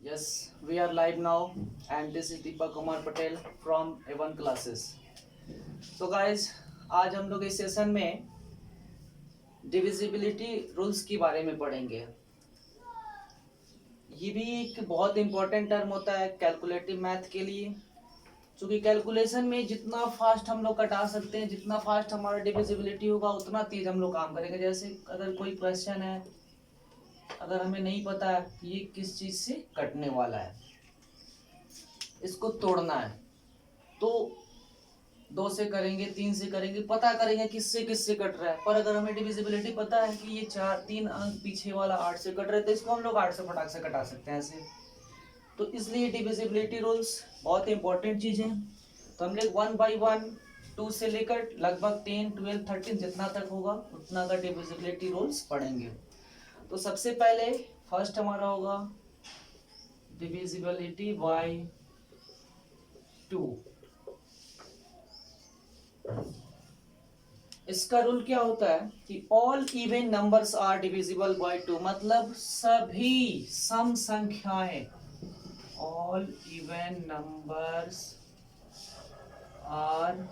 Yes, we are live now, and this is Deepak Kumar Patel from A1 classes. So guys, आज हम लोग इस session में divisibility rules के बारे में पढ़ेंगे। ये भी एक बहुत इंपॉर्टेंट टर्म होता है कैलकुलेटिव मैथ के लिए, क्योंकि कैलकुलेशन में जितना फास्ट हम लोग कटा सकते हैं, जितना फास्ट हमारा डिविजिबिलिटी होगा, उतना तेज हम लोग काम करेंगे। जैसे अगर कोई क्वेश्चन है, अगर हमें नहीं पता है ये किस चीज से कटने वाला है, इसको तोड़ना है, तो 2 से करेंगे, 3 से करेंगे, पता करेंगे किससे किससे कट रहा है। पर अगर हमें डिविजिबिलिटी पता है कि ये 3 अंक पीछे वाला 8 से कट रहा है, तो इसको हम लोग 8 से फटाक से कटा सकते हैं ऐसे। तो इसलिए डिविजिबिलिटी रूल्स बहुत इंपॉर्टेंट चीज है। तो हम लोग 1 बाई 1 2 से लेकर लगभग 10, 12, 13 जितना तक होगा उतना का डिविजिबिलिटी रूल्स पढ़ेंगे। तो सबसे पहले फर्स्ट हमारा होगा डिविजिबिलिटी बाय 2। इसका रूल क्या होता है कि all even numbers are divisible by 2, मतलब सभी सम संख्याएं, all even numbers are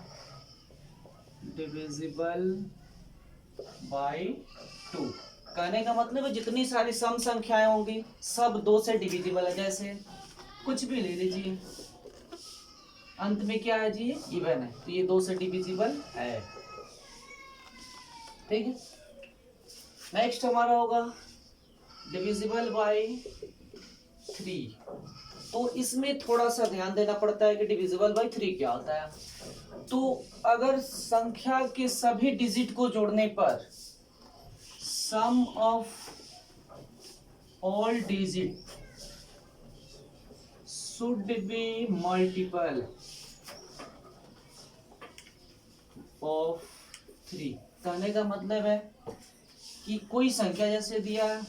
divisible by 2। कहने का मतलब है जितनी सारी सम संख्याएं होंगी सब 2 से डिविजिबल है। जैसे कुछ भी ले लीजिए, अंत में क्या है जी, इवन है, तो ये 2 से डिविजिबल है। ठीक है। नेक्स्ट हमारा होगा डिविजिबल बाय 3। तो इसमें थोड़ा सा ध्यान देना पड़ता है कि डिविजिबल बाय 3 क्या होता है। तो अगर संख्या के सभी डिजिट को जोड़ने पर sum of all digit should be multiple of 3। कहने का मतलब है कि कोई संख्या जैसे दिया है,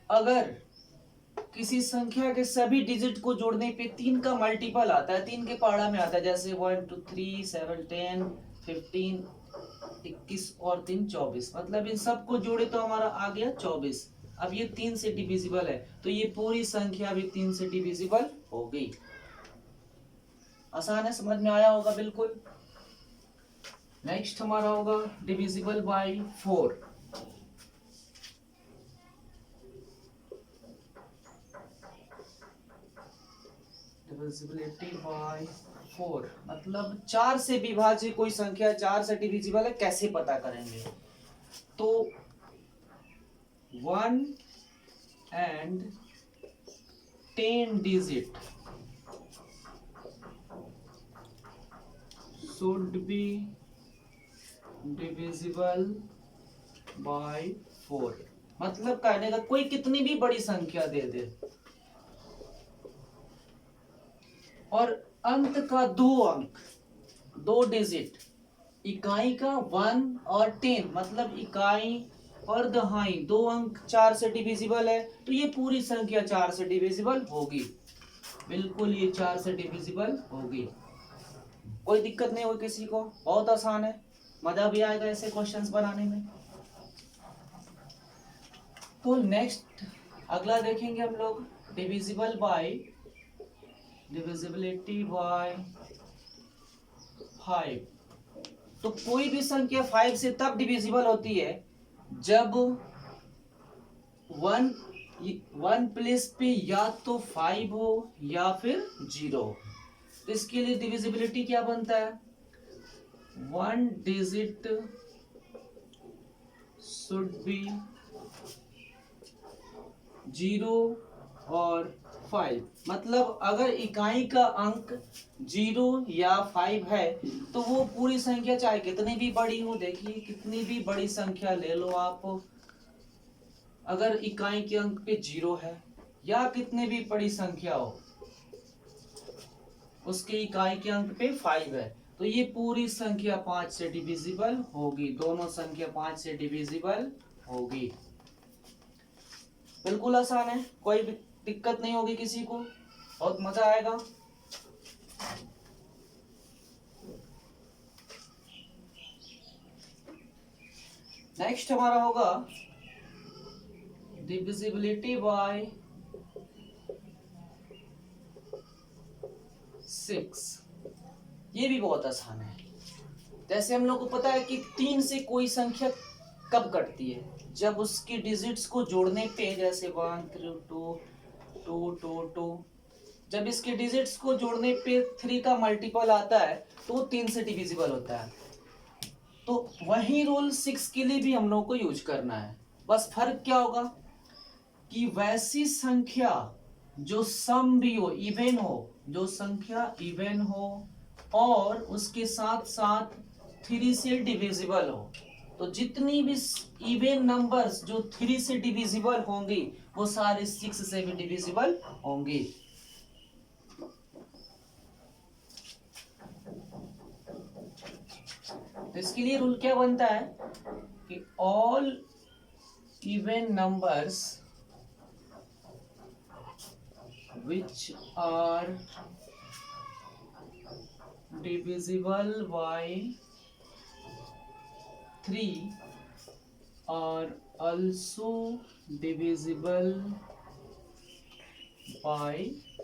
अगर किसी संख्या के सभी डिजिट को जोड़ने पे 3 का मल्टीपल आता है, 3 के पहाड़ा में आता है, जैसे 1 2 3 7 10 15 21 और 3 24, मतलब इन सब को जोड़े तो हमारा आ गया 24। अब ये 3 से डिविजिबल है, तो ये पूरी संख्या भी 3 से डिविजिबल हो गई। आसान है, समझ में आया होगा बिल्कुल। नेक्स्ट हमारा होगा डिविजिबल बाय 4। डिविजिबिलिटी बाय 4 मतलब 4 से विभाज्य कोई संख्या 4 से डिविजिबल है, कैसे पता करेंगे। तो 1 and 10 digit should be divisible by 4। मतलब कहने का कोई कितनी भी बड़ी संख्या दे दे और अंत का 2 अंक, 2 डिजिट, इकाई का 1 और 10, मतलब इकाई और दहाई 2 अंक 4 से डिविजिबल है, तो ये पूरी संख्या 4 से डिविजिबल होगी। बिल्कुल ये 4 से डिविजिबल होगी, कोई दिक्कत नहीं होगी किसी को। बहुत आसान है, मजा भी आएगा ऐसे क्वेश्चंस बनाने में। तो नेक्स्ट अगला देखेंगे हम लोग डिविजिबिलिटी बाय 5। तो कोई भी संख्या 5 से तब डिविजिबल होती है जब 1 प्लेस पे या तो 5 हो या फिर 0 हो। तो इसके लिए डिविजिबिलिटी क्या बनता है, 1 डिजिट शुड बी 0 और 5, मतलब अगर इकाई का अंक 0 या 5 है तो वो पूरी संख्या चाहे कितनी भी बड़ी हो, देखिए कितनी भी बड़ी संख्या ले लो आप, अगर इकाई के अंक पे 0 है या कितनी भी बड़ी संख्या हो उसके इकाई के अंक पे 5 है, तो ये पूरी संख्या 5 से डिविजिबल होगी। दोनों संख्या 5 से डिविजिबल होगी। बिल्कुल आसान है, कोई भी दिक्कत नहीं होगी किसी को, बहुत मजा आएगा। नेक्स्ट हमारा होगा डिविजिबिलिटी बाय 6। ये भी बहुत आसान है। जैसे हम लोग को पता है कि 3 से कोई संख्या कब कटती है, जब उसकी डिजिट्स को जोड़ने पे, जैसे 1 3 2 2 2 2, जब इसके डिजिट्स को जोड़ने पे 3 का मल्टीपल आता है तो 3 से डिविजिबल होता है। तो वही रूल 6 के लिए भी हम लोग को यूज करना है। बस फर्क क्या होगा कि वैसी संख्या जो सम भी हो, इवन हो, जो संख्या इवन हो और उसके साथ साथ 3 से डिविजिबल हो। तो जितनी भी इवन नंबर्स जो 3 से डिविजिबल होंगी वो सारे 6 से भी डिविजिबल होंगी। तो इसके लिए रूल क्या बनता है कि all even numbers which are divisible by 3 are also divisible by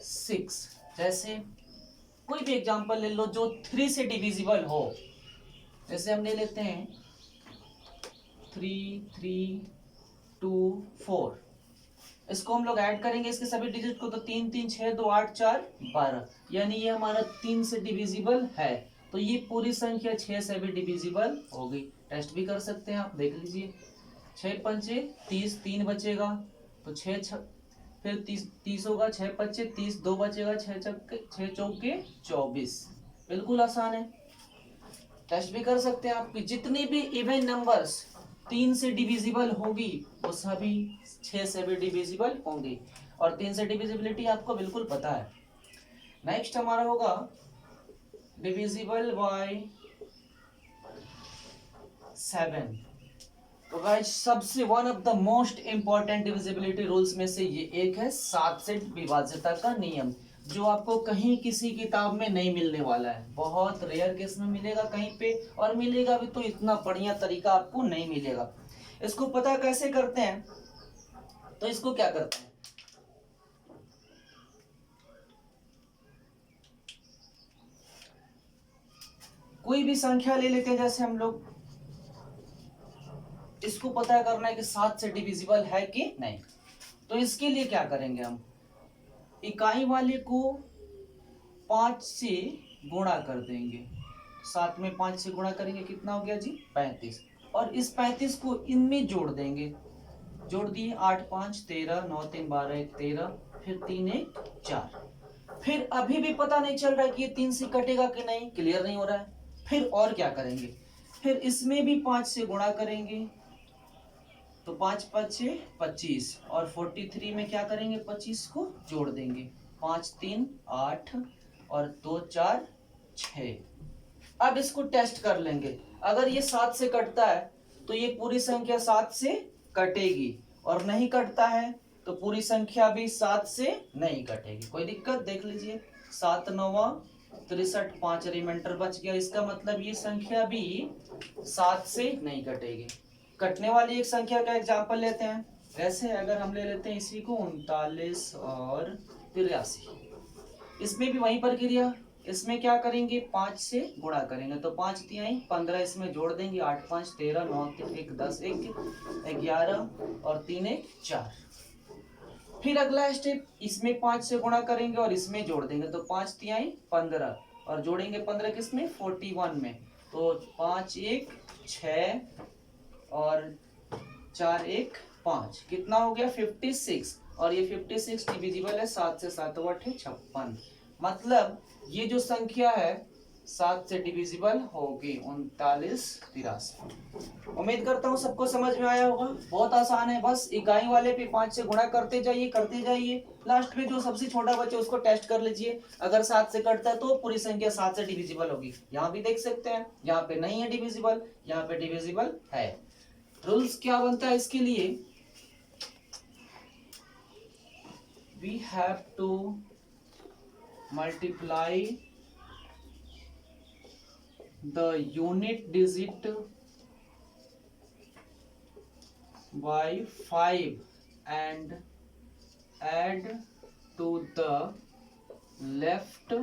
6। जैसे कोई भी एग्जांपल ले लो जो 3 से डिविजिबल हो। जैसे हम ले लेते हैं 3 3 2 4। इसको हम लोग ऐड करेंगे इसके सभी डिजिट को, तो 3 3 6 2 8 4 12, यानी ये हमारा 3 से डिविजिबल है। तो ये पूरी संख्या 6 से भी डिविजिबल होगी। टेस्ट भी कर सकते हैं आप, देख लीजिए। 6 पंचे 30, 3 बचेगा तो 6 फिर 30 होगा, 6 पंचे 30, 2 बचेगा, 6 चौके 24। बिल्कुल आसान है। टेस्ट भी कर सकते हैं आप कि जितनी भी इवन नंबर्स 3 से डिविजिबल होगी वो सभी 6 से भी डिविजिबल होंगी। और 3 से डिविजिबिलिटी आपको बिल्कुल पता है। नेक्स्ट हमारा होगा डिविजिबल बाय 7। तो गाइस सबसे one of the most important divisibility rules में से ये एक है 7 से विभाज्यता का नियम, जो आपको कहीं किसी किताब में नहीं मिलने वाला है। बहुत रेयर केस में मिलेगा कहीं पे, और मिलेगा भी तो इतना बढ़िया तरीका आपको नहीं मिलेगा। इसको पता कैसे करते हैं, तो इसको क्या करते हैं, कोई भी संख्या ले लेते हैं। जैसे हम लोग इसको पता करना है कि 7 से डिविजिबल है कि नहीं। तो इसके लिए क्या करेंगे, हम इकाई वाले को 5 से गुणा कर देंगे। 7 में 5 से गुणा करेंगे, कितना हो गया जी 35। और इस 35 को इनमें जोड़ देंगे। जोड़ दिए, 8 5 13, 9 3 12 1 13, फिर 3 1 4। फिर अभी भी पता नहीं चल रहा है कि ये 3 से कटेगा कि नहीं, क्लियर नहीं हो रहा है। फिर और क्या करेंगे, फिर इसमें भी 5 से गुणा करेंगे, तो 5 5 25, और 43 में क्या करेंगे, 25 को जोड़ देंगे। 5 3 8 और 2 4 6। अब इसको टेस्ट कर लेंगे। अगर ये 7 से कटता है तो ये पूरी संख्या 7 से कटेगी, और नहीं कटता है तो पूरी संख्या भी 7 से नहीं कटेगी। कोई दिक्कत, देख लीजिए। 7 9 63, 5 रिमाइंडर बच गया। इसका मतलब ये संख्या भी 7 से नहीं कटेगी। कटने वाली एक संख्या का एग्जाम्पल लेते हैं। जैसे अगर हम ले लेते हैं इसी को 39 और 83, इसमें भी वही प्रक्रिया। इसमें क्या करेंगे, 5 से गुणा करेंगे, तो 5 तिहाई 15, इसमें जोड़ देंगे, 8 5 13, 9 3 1 10 1 11 और 3 1 4। फिर अगला स्टेप, इसमें 5 से गुणा करेंगे और इसमें जोड़ देंगे, तो 5 तिहाई 15 और जोड़ेंगे 15 किसमें, 41 में, तो 5 1 6 और 4 1 5, कितना हो गया 56। और ये 56 डिविजिबल है 7 से, 7 8 56। मतलब ये जो संख्या है 7 से डिविजिबल होगी 39 83। उम्मीद करता हूँ सबको समझ में आया होगा। बहुत आसान है, बस इकाई वाले पे 5 से गुणा करते जाइए। लास्ट में जो सबसे छोटा बचे उसको टेस्ट कर लीजिए। अगर 7 से कटता है तो पूरी संख्या 7 से डिविजिबल होगी। यहाँ भी देख सकते हैं, यहाँ पे नहीं है डिविजिबल, यहाँ पे डिविजिबल है। रूल्स क्या बनता है इसके लिए, we have to multiply the unit digit by 5 and add to the left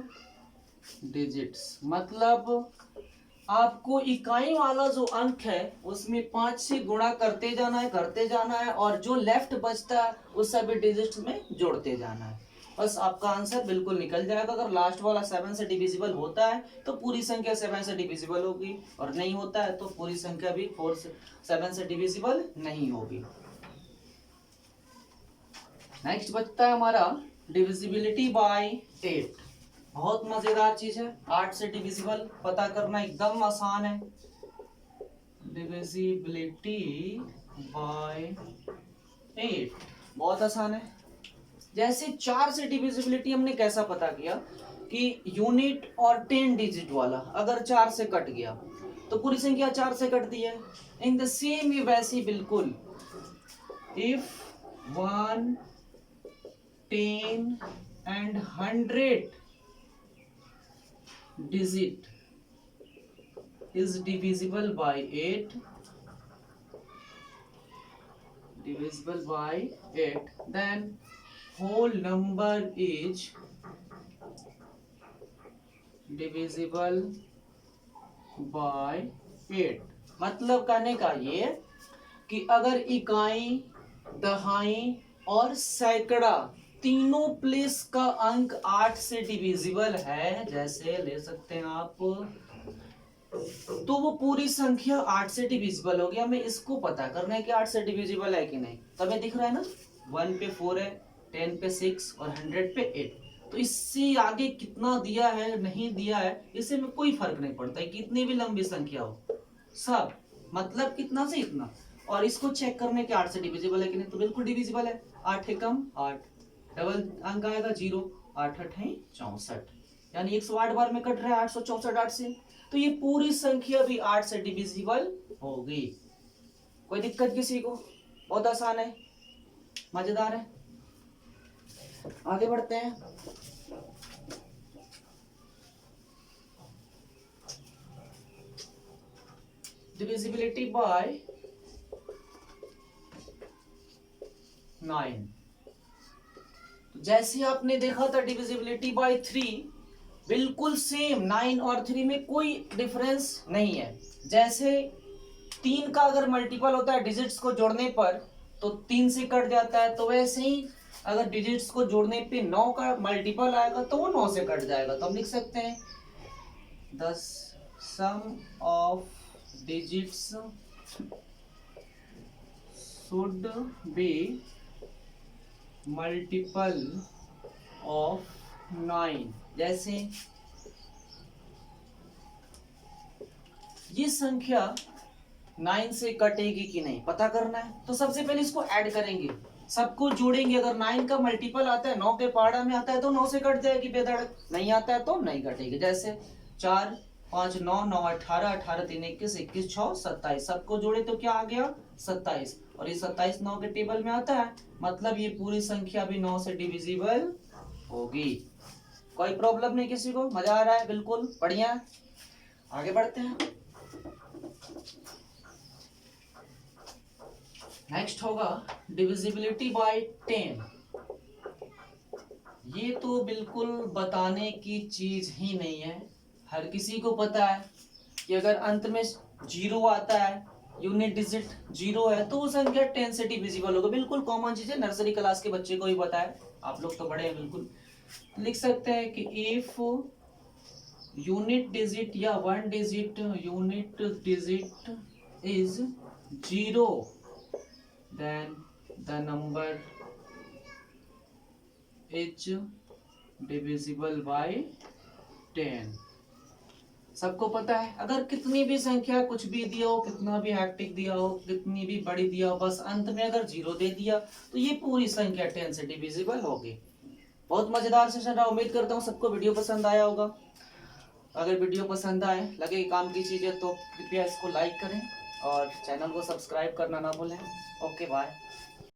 digits. मतलब आपको इकाई वाला जो अंक है उसमें 5 से गुणा करते जाना है और जो लेफ्ट बचता है उस सभी डिजिट्स में जोड़ते जाना है। बस आपका आंसर बिल्कुल निकल जाएगा। अगर लास्ट वाला 7 से डिविजिबल होता है तो पूरी संख्या 7 से डिविजिबल होगी, और नहीं होता है तो पूरी संख्या भी 7 से डिविजिबल नहीं होगी। नेक्स्ट बचता है हमारा डिविजिबिलिटी बाय 8। बहुत मजेदार चीज है, 8 से डिविजिबल पता करना एकदम आसान है। डिविजिबिलिटी बाय 8 बहुत आसान है। जैसे 4 से डिविजिबिलिटी हमने कैसा पता किया कि यूनिट और 10 डिजिट वाला अगर 4 से कट गया तो पूरी संख्या 4 से कटती है। इन द सेम वे वैसी बिल्कुल if 1 10 and 100 digit is divisible by 8, then whole number is divisible by 8। मतलब कहने का ये कि अगर इकाई, दहाई और सैकड़ा तीनों प्लेस का अंक 8 से डिविजिबल है, जैसे ले सकते हैं आप, तो वो पूरी संख्या 8 से डिविजिबल हो गया। हमें इसको पता करना है कि 8 से डिविजिबल है कि नहीं। तो हमें दिख रहा है ना, 1 पे 4 है, 10 पे 6 और 100 पे 8। तो इससे आगे कितना दिया है नहीं दिया है इससे में कोई फर्क नहीं पड़ता है, कितनी भी लंबी संख्या हो, सब मतलब कितना से इतना। और इसको चेक करने के 8 से डिविजिबल है कि नहीं, तो बिल्कुल डिविजिबल है। 8 है कम 8, डबल अंक आएगा 0, 8 8 है 64, यानी 108 बार में कट रहा है 864 8 से। तो ये पूरी संख्या भी 8 से डिविजिबल होगी। कोई दिक्कत किसी को? बहुत आसान है, मजेदार है। आगे बढ़ते हैं। Divisibility bye 9। जैसे आपने देखा था डिविजिबिलिटी बाय 3, बिल्कुल सेम 9 और 3 में कोई डिफरेंस नहीं है। जैसे 3 का अगर मल्टीपल होता है डिजिट्स को जोड़ने पर तो 3 से कट जाता है, तो वैसे ही अगर डिजिट्स को जोड़ने पे 9 का मल्टीपल आएगा तो वो 9 से कट जाएगा। तो हम लिख सकते हैं the sum of digits should be multiple of 9। जैसे ये संख्या 9 से कटेगी कि नहीं पता करना है, तो सबसे पहले इसको ऐड करेंगे, सबको जोड़ेंगे। अगर 9 का मल्टीपल आता है, 9 के पहाड़ा में आता है तो 9 से कट जाएगी बेधड़क, नहीं आता है तो नहीं कटेगी। जैसे 4 5 9 9 18 18 3 21 21 6 27, सबको जोड़े तो क्या आ गया 27, और ये 27 9 के टेबल में आता है, मतलब ये पूरी संख्या भी 9 से डिविजिबल होगी। कोई प्रॉब्लम नहीं किसी को? मजा आ रहा है? बिल्कुल बढ़िया। आगे बढ़ते हैं। नेक्स्ट होगा डिविजिबिलिटी बाय 10। ये तो बिल्कुल बताने की चीज ही नहीं है, हर किसी को पता है कि अगर अंत में 0 आता है, यूनिट डिजिट 0 है, तो वो संख्या 10 से डिविजिबल होगा। बिल्कुल कॉमन चीज है, नर्सरी क्लास के बच्चे को ही पता है, आप लोग तो बड़े हैं। बिल्कुल लिख सकते हैं कि इफ यूनिट डिजिट या one digit unit digit is 0 then the number is divisible by 10। सबको पता है, अगर कितनी भी संख्या कुछ भी दिया हो, कितना भी हैक्टिक दिया हो, कितनी भी बड़ी दिया हो, बस अंत में अगर 0 दे दिया तो ये पूरी संख्या 10 से डिविजिबल होगी। बहुत मजेदार सेशन रहा, उम्मीद करता हूँ सबको वीडियो पसंद आया होगा। अगर वीडियो पसंद आए, लगे काम की चीज़ है, तो कृपया इसको लाइक करें और चैनल को सब्सक्राइब करना ना भूलें। Okay bye.